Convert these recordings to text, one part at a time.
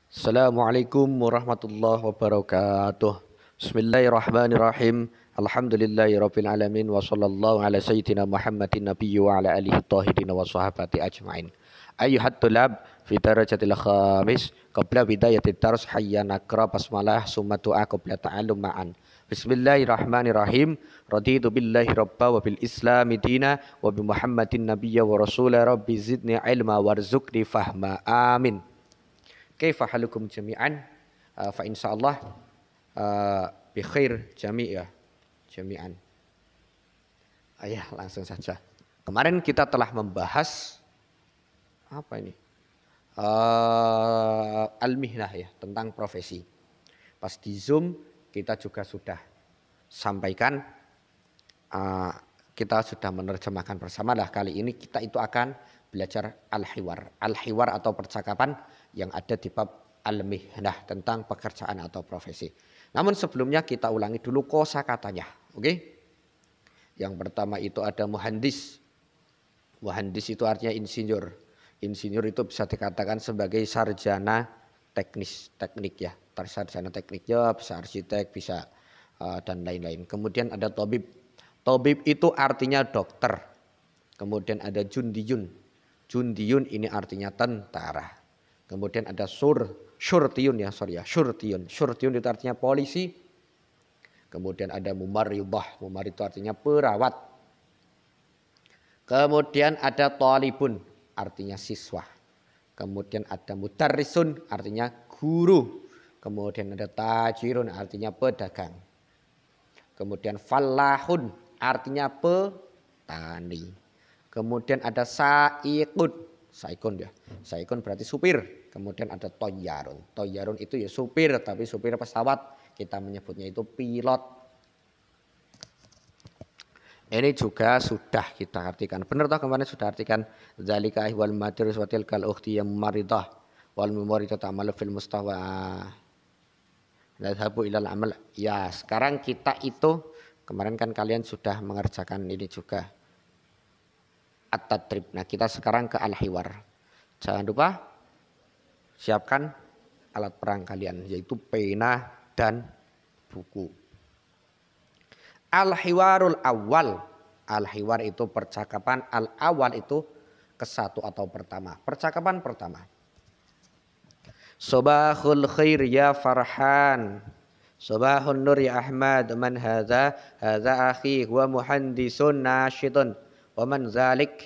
Assalamualaikum warahmatullahi wabarakatuh. Bismillahirrahmanirrahim. Alhamdulillahirabbil alamin wa sallallahu ala sayyidina Muhammadin nabiyyi wa ala alihi thahirin wa sahabati ajmain. Ayyuhat tulab fi darajatil khamis qabla bidayatit dars hayya nakra basmalah summa du'a qabla ta'allum ma'an. Bismillahirrahmanirrahim. Raditu billahi rabba wa bil islami dina wa bi Muhammadin nabiyya wa rasula rabbi zidni ilma warzuqni fahma. Amin. Kaifa halukum jami'an? Fa insyaallah bi khair jami'an. Ayah langsung saja. Kemarin kita telah membahas apa ini? Al-mihnah ya, tentang profesi. Pas di Zoom kita juga sudah sampaikan, kita sudah menerjemahkan bersama lah. Kali ini kita itu akan belajar al-hiwar. Al-hiwar atau percakapan yang ada di bab al-mihnah tentang pekerjaan atau profesi. Namun sebelumnya kita ulangi dulu kosakatanya. Oke? Yang pertama itu ada muhandis. Muhandis itu artinya insinyur. Insinyur itu bisa dikatakan sebagai sarjana teknik ya. Sarjana teknik ya, bisa arsitek, bisa dan lain-lain. Kemudian ada tabib. Tabib itu artinya dokter. Kemudian ada jundiyun. Jundiyun ini artinya tentara. Kemudian ada syurtiyun ya, syurtiyun. Syurtiyun itu artinya polisi. Kemudian ada mumaridah. Mumar itu artinya perawat. Kemudian ada talibun, artinya siswa. Kemudian ada mudarrisun, artinya guru. Kemudian ada tajirun, artinya pedagang. Kemudian fallahun, artinya petani. Kemudian ada saikun. Saikun ya. Saikun berarti supir. Kemudian ada toyarun. Toyarun itu ya supir, tapi supir pesawat. Kita menyebutnya itu pilot. Ini juga sudah kita artikan. Benar toh kemarin sudah artikan. Zalika wal madris wa tilkal ukhti yang maridah. Wal mumaridah ta'amalu fil mustawa. Nadhabu ilal amal. Ya sekarang kita itu. Kemarin kan kalian sudah mengerjakan ini juga. At-tadrib. Nah kita sekarang ke al-hiwar. Jangan lupa siapkan alat perang kalian. Yaitu pena dan buku. Al-hiwarul awal. Al-hiwar itu percakapan. Al-awal itu kesatu atau pertama. Percakapan pertama. Sobahul khair ya Farhan. Sobahun nur ya Ahmad. Man hadha. Hadha akhi. Huwa muhandisun nasyidun. Wa man zalik.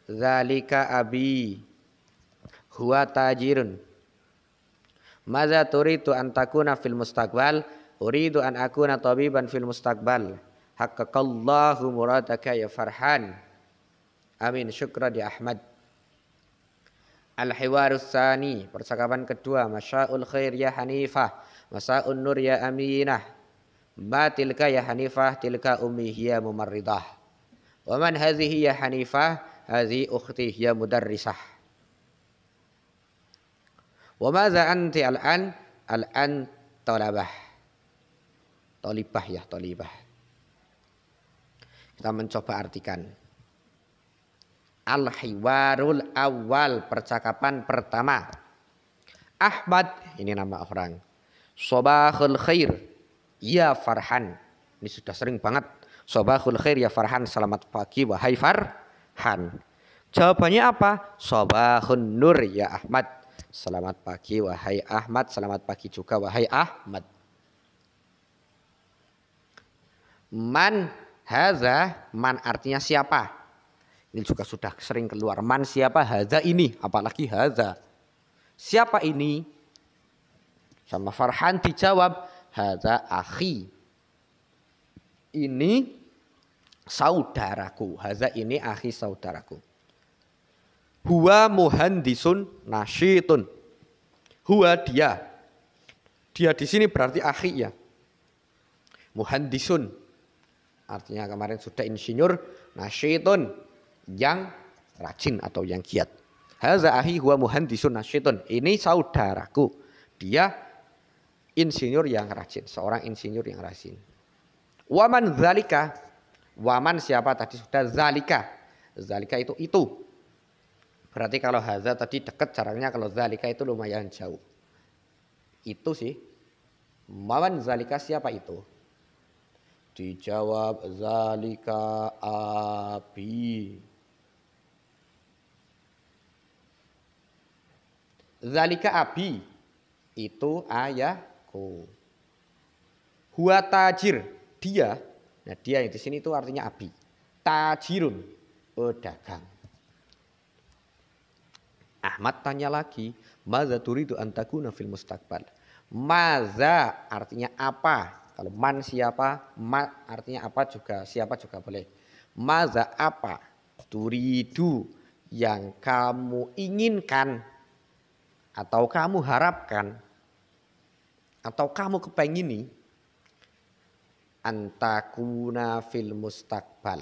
Zalika abi. Huwa tajirun. Maza turidu an takuna fil mustaqbal. Uridu an akuna tabiban fil mustaqbal. Haqqaqallahu muradaka ya Farhan. Amin. Syukran ya Ahmad. Al-hiwarus tsani. Percakapan kedua. Masya'ul khair ya Hanifah. Masa'un nur ya Aminah. Ma tilka ya Hanifah. Tilka ummi hiya mumarridah. Wa man hadhihi ya Hanifah. Hadhi ukhti hiya mudarrisah. Wa madza anti al-an? Al-an talabah. Talibah ya, talibah. Kita mencoba artikan. Al-hiwarul awal, percakapan pertama. Ahmad, ini nama orang. Sobahul khair, ya Farhan. Ini sudah sering banget. Sobahul khair, ya Farhan. Selamat pagi, wahai Farhan. Jawabannya apa? Sobahun nur, ya Ahmad. Selamat pagi, wahai Ahmad. Selamat pagi juga, wahai Ahmad. Man haza, man artinya siapa? Ini juga sudah sering keluar. Man siapa? Haza ini, apalagi haza. Siapa ini? Sama Farhan dijawab, haza akhi. Ini saudaraku. Haza ini akhi saudaraku. Huwa muhandisun nasyitun. Huwa dia. Dia di sini berarti akhi ya. Muhandisun. Artinya kemarin sudah insinyur. Nasyitun. Yang rajin atau yang giat. Haza akhi huwa muhandisun nasyitun. Ini saudaraku. Dia insinyur yang rajin. Seorang insinyur yang rajin. Waman zalika. Waman siapa tadi sudah zalika. Zalika itu. Berarti kalau hadza tadi dekat jaraknya, kalau zalika itu lumayan jauh. Itu sih. Mawan zalika siapa itu? Dijawab zalika abi. Zalika abi itu ayahku. Huwa tajir, dia. Nah, dia yang di sini itu artinya abi. Tajirun, pedagang. Ahmad tanya lagi, maza turidu antakuna fil mustaqbal. Maza artinya apa? Kalau man siapa, ma artinya apa juga, siapa juga boleh. Maza apa? Turidu yang kamu inginkan atau kamu harapkan atau kamu kepengini antakuna fil mustaqbal.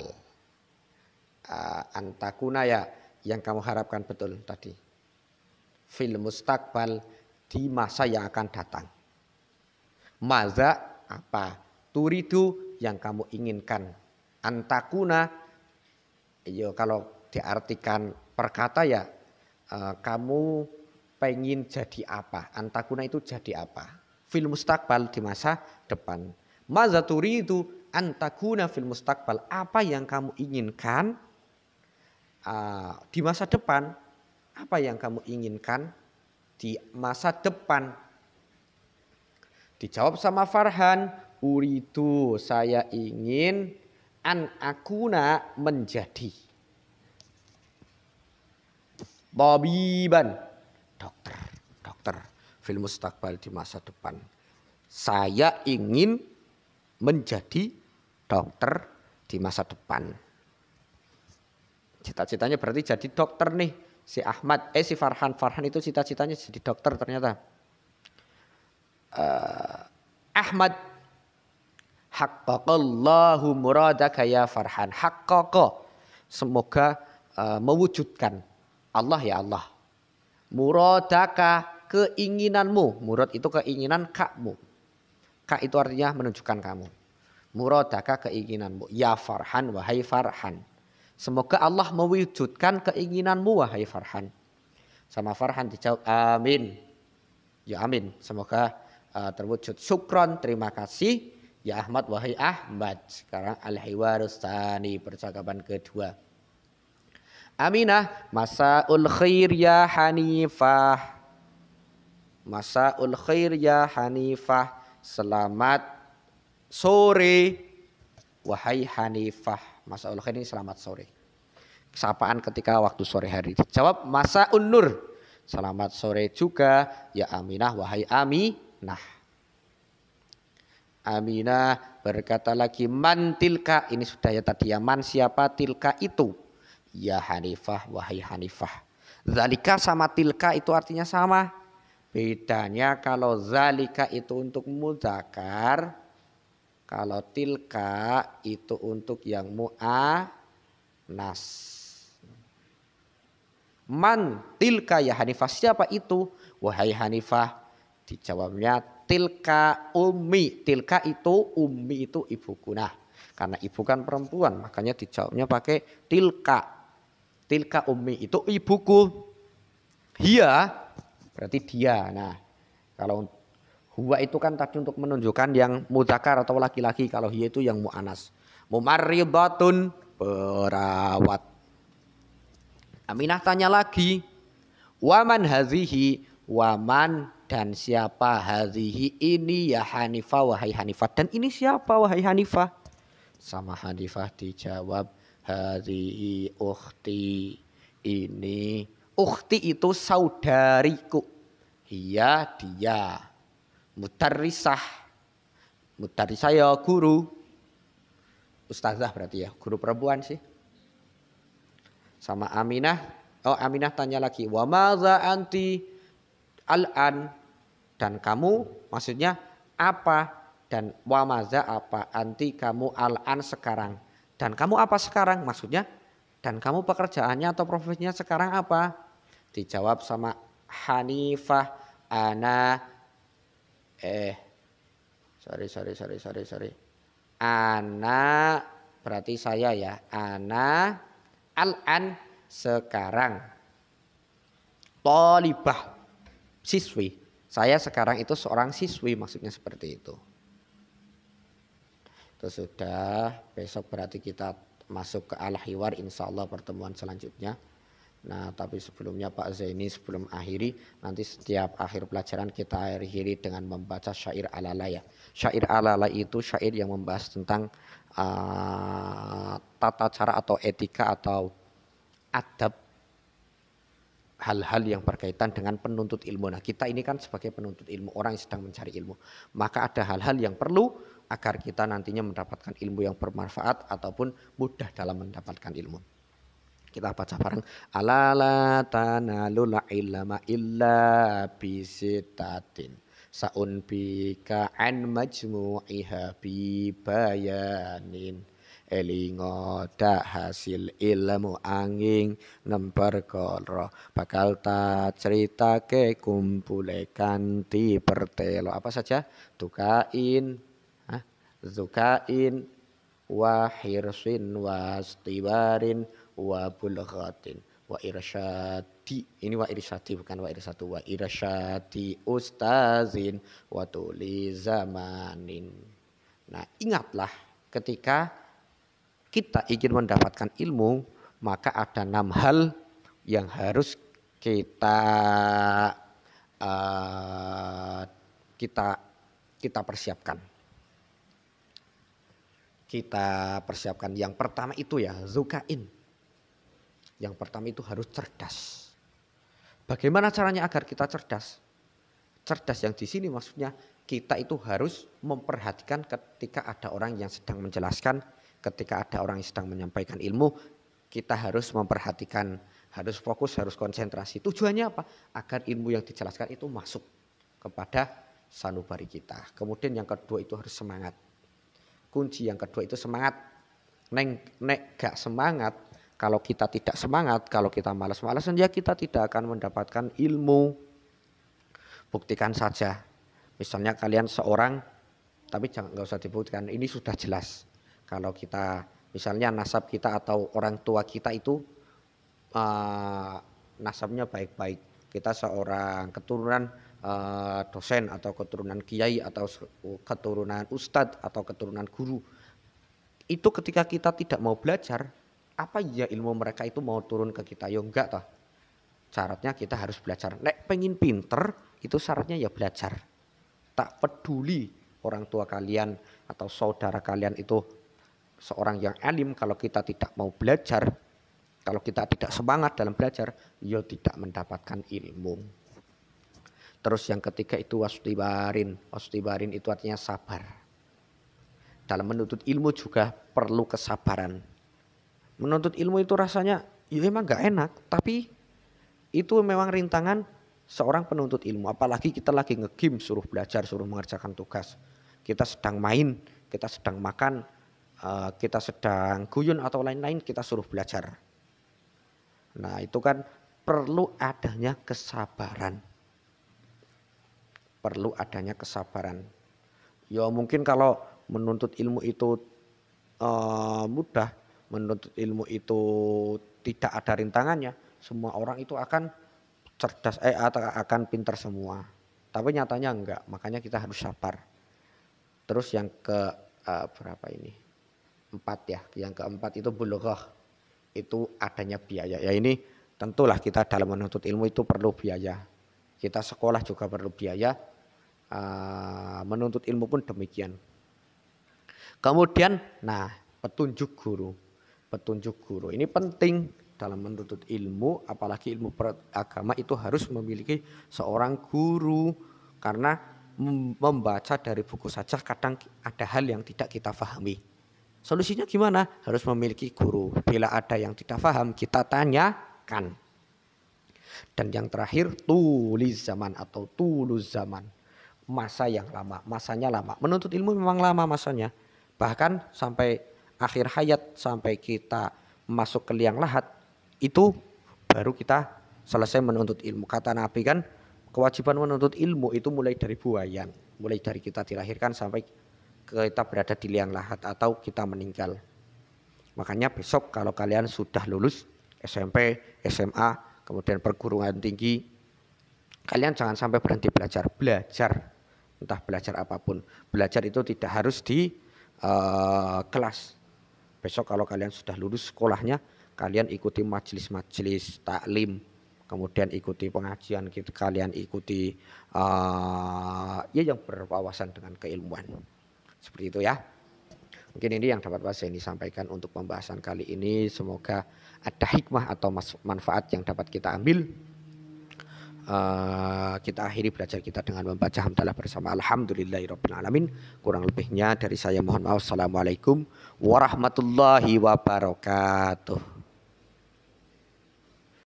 Antakuna ya yang kamu harapkan betul tadi. Fil mustaqbal di masa yang akan datang. Maza apa? Turidu yang kamu inginkan. Antakuna yo kalau diartikan perkata ya kamu pengen jadi apa? Antakuna itu jadi apa? Fil mustaqbal di masa depan. Maza turidu antakuna fil mustaqbal. Apa yang kamu inginkan di masa depan? Apa yang kamu inginkan di masa depan? Dijawab sama Farhan, uridu saya ingin an akuna menjadi tabiban, dokter fil mustaqbal di masa depan. Saya ingin menjadi dokter di masa depan. Cita-citanya berarti jadi dokter nih. Si Ahmad, si Farhan itu cita-citanya jadi dokter ternyata. Ahmad, haqqaqallahu muradaka ya Farhan. Haqqaqa, semoga mewujudkan. Allah ya Allah. Muradaka, keinginanmu. Murad itu keinginan kakmu. Kak itu artinya menunjukkan kamu. Muradaka keinginanmu. Ya Farhan, wahai Farhan. Semoga Allah mewujudkan keinginanmu wahai Farhan. Sama Farhan dijawab amin. Ya amin. Semoga terwujud. Syukron, terima kasih. Ya Ahmad, wahai Ahmad. Sekarang al-hiwarus tsani, percakapan kedua. Aminah, masaul khair ya Hanifah. Masaul khair ya Hanifah. Selamat sore wahai Hanifah. Masaul khair ini selamat sore. Sapaan ketika waktu sore hari. Jawab masaun nur. Selamat sore juga ya Aminah wahai Aminah. Aminah berkata lagi man tilka. Ini sudah ya tadi ya, man siapa, tilka itu. Ya Hanifah wahai Hanifah. Zalika sama tilka itu artinya sama. Bedanya kalau zalika itu untuk mudzakkar, kalau tilka itu untuk yang mu'annas. Man tilka ya Hanifah, siapa itu? Wahai Hanifah. Dijawabnya tilka ummi. Tilka itu ummi itu ibuku. Nah, karena ibu kan perempuan, makanya dijawabnya pakai tilka. Tilka ummi itu ibuku. Hiya berarti dia. Nah, kalau huwa itu kan tadi untuk menunjukkan yang mudzakkar atau laki-laki. Kalau hiya itu yang mu'annas. Mumarridatun, perawat. Aminah tanya lagi. Waman hazihi, waman dan siapa hazihi ini ya Hanifah wahai Hanifah. Dan ini siapa wahai Hanifah? Sama Hanifah dijawab hazihi ukhti. Ini ukhti itu saudariku. Iya dia. Mudarrisah. Mudarrisah ya guru. Ustazah berarti ya. Guru perempuan sih. Sama Aminah. Oh Aminah tanya lagi. Wa maza anti al-an. Dan kamu maksudnya apa? Dan wa maza apa? Anti kamu al-an sekarang. Dan kamu apa sekarang? Maksudnya dan kamu pekerjaannya atau profesinya sekarang apa? Dijawab sama Hanifah. Ana sorry. Ana berarti saya ya. Ana Al-an sekarang. Thalibah siswi. Saya sekarang itu seorang siswi, maksudnya seperti itu. Itu sudah, besok berarti kita masuk ke al-hiwar insyaallah pertemuan selanjutnya. Nah, tapi sebelumnya Pak Zaini sebelum akhiri, nanti setiap akhir pelajaran kita akhiri dengan membaca syair alala ya. Syair alala itu syair yang membahas tentang tata cara atau etika atau adab hal-hal yang berkaitan dengan penuntut ilmu. Nah, kita ini kan sebagai penuntut ilmu, orang yang sedang mencari ilmu. Maka ada hal-hal yang perlu agar kita nantinya mendapatkan ilmu yang bermanfaat ataupun mudah dalam mendapatkan ilmu. Kita baca bareng. Alala tanalul ilma illa bisitatin. Sa'un bika an majmu'iha bi bayanin. Elingo dak hasil ilmu angin nemper koro. Bakal tak cerita ke kumpule kanti pertelo. Apa saja? Tukain, zukain, wa hirsin, wa stibarin, wa bulghatin, wa irsyadi. Ini wa irsyadi bukan wa irsatu. Wa irsyadi ustazin wa tuli zamanin. Nah, ingatlah ketika kita ingin mendapatkan ilmu, maka ada 6 hal yang harus kita persiapkan. Kita persiapkan. Yang pertama itu ya zukain. Yang pertama itu harus cerdas. Bagaimana caranya agar kita cerdas? Cerdas yang di sini maksudnya kita itu harus memperhatikan ketika ada orang yang sedang menjelaskan, ketika ada orang yang sedang menyampaikan ilmu, kita harus memperhatikan, harus fokus, harus konsentrasi. Tujuannya apa? Agar ilmu yang dijelaskan itu masuk kepada sanubari kita. Kemudian yang kedua itu harus semangat. Kunci yang kedua itu semangat. Nek gak semangat, kalau kita tidak semangat, kalau kita malas-malasan, ya kita tidak akan mendapatkan ilmu. Buktikan saja. Misalnya kalian seorang, tapi nggak usah dibuktikan, ini sudah jelas. Kalau kita, misalnya nasab kita atau orang tua kita itu nasabnya baik-baik. Kita seorang keturunan dosen atau keturunan kiai atau keturunan ustadz atau keturunan guru. Itu ketika kita tidak mau belajar, apa ya ilmu mereka itu mau turun ke kita? Ya enggak toh. Syaratnya kita harus belajar. Nek pengen pinter itu syaratnya ya belajar. Tak peduli orang tua kalian atau saudara kalian itu seorang yang alim, kalau kita tidak mau belajar, kalau kita tidak semangat dalam belajar, ya tidak mendapatkan ilmu. Terus yang ketiga itu wastibarin. Wastibarin itu artinya sabar. Dalam menuntut ilmu juga perlu kesabaran. Menuntut ilmu itu rasanya ya emang gak enak, tapi itu memang rintangan seorang penuntut ilmu. Apalagi kita lagi nge-game, suruh belajar, suruh mengerjakan tugas. Kita sedang main, kita sedang makan, kita sedang guyun atau lain-lain, kita suruh belajar. Nah itu kan perlu adanya kesabaran. Perlu adanya kesabaran. Ya mungkin kalau menuntut ilmu itu mudah, menuntut ilmu itu tidak ada rintangannya, semua orang itu akan cerdas atau akan pintar semua. Tapi nyatanya enggak, makanya kita harus sabar. Terus yang ke berapa ini? 4 ya. Yang keempat itu bulughah. Itu adanya biaya. Ya ini tentulah kita dalam menuntut ilmu itu perlu biaya. Kita sekolah juga perlu biaya. Menuntut ilmu pun demikian. Kemudian, nah petunjuk guru. Petunjuk guru ini penting dalam menuntut ilmu, apalagi ilmu agama itu harus memiliki seorang guru. Karena membaca dari buku saja kadang ada hal yang tidak kita pahami. Solusinya gimana? Harus memiliki guru. Bila ada yang tidak paham, kita tanyakan. Dan yang terakhir, tulis zaman atau tulus zaman. Masa yang lama, masanya lama. Menuntut ilmu memang lama masanya. Bahkan sampai akhir hayat, sampai kita masuk ke liang lahat, itu baru kita selesai menuntut ilmu. Kata Nabi kan, kewajiban menuntut ilmu itu mulai dari buayan. Mulai dari kita dilahirkan sampai kita berada di liang lahat atau kita meninggal. Makanya besok kalau kalian sudah lulus SMP, SMA, kemudian perguruan tinggi, kalian jangan sampai berhenti belajar. Entah belajar apapun. Belajar itu tidak harus di kelas. Besok kalau kalian sudah lulus sekolahnya, kalian ikuti majelis-majelis taklim, kemudian ikuti pengajian, kalian ikuti ya yang berwawasan dengan keilmuan. Seperti itu ya. Mungkin ini yang dapat saya ini sampaikan untuk pembahasan kali ini. Semoga ada hikmah atau manfaat yang dapat kita ambil. Kita akhiri belajar kita dengan membaca hamdalah bersama alhamdulillahirabbil alamin. Kurang lebihnya dari saya mohon maaf. Assalamualaikum warahmatullahi wabarakatuh.